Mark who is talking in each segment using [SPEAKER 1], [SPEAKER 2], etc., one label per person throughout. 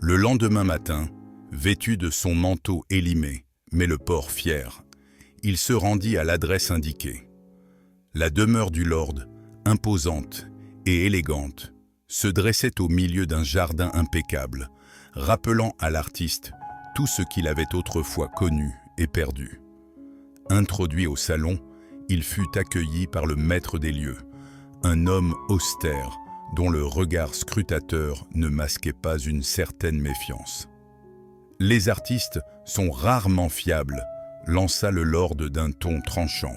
[SPEAKER 1] Le lendemain matin, vêtu de son manteau élimé, mais le port fier, il se rendit à l'adresse indiquée. La demeure du lord, imposante et élégante, se dressait au milieu d'un jardin impeccable, rappelant à l'artiste tout ce qu'il avait autrefois connu et perdu. Introduit au salon, il fut accueilli par le maître des lieux, un homme austère dont le regard scrutateur ne masquait pas une certaine méfiance. « Les artistes sont rarement fiables », lança le lord d'un ton tranchant,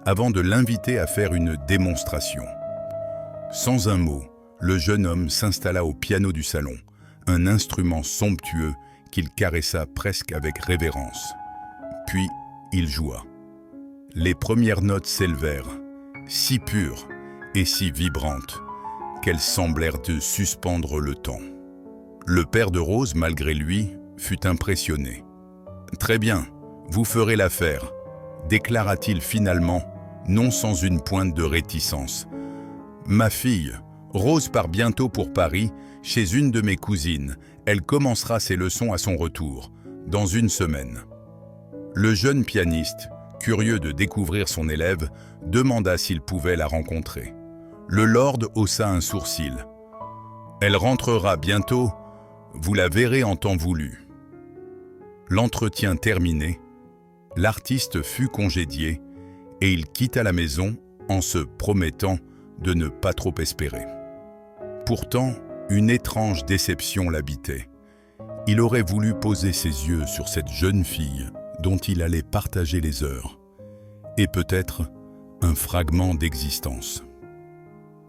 [SPEAKER 1] avant de l'inviter à faire une démonstration. Sans un mot, le jeune homme s'installa au piano du salon, un instrument somptueux qu'il caressa presque avec révérence. Puis, il joua. Les premières notes s'élevèrent, si pures et si vibrantes, qu'elles semblèrent de suspendre le temps. Le père de Rose, malgré lui, fut impressionné. « Très bien, vous ferez l'affaire », déclara-t-il finalement, non sans une pointe de réticence. « Ma fille, Rose part bientôt pour Paris, chez une de mes cousines. Elle commencera ses leçons à son retour, dans une semaine. » Le jeune pianiste, curieux de découvrir son élève, demanda s'il pouvait la rencontrer. Le lord haussa un sourcil. « Elle rentrera bientôt, vous la verrez en temps voulu. » L'entretien terminé, l'artiste fut congédié et il quitta la maison en se promettant de ne pas trop espérer. Pourtant, une étrange déception l'habitait. Il aurait voulu poser ses yeux sur cette jeune fille dont il allait partager les heures, et peut-être un fragment d'existence.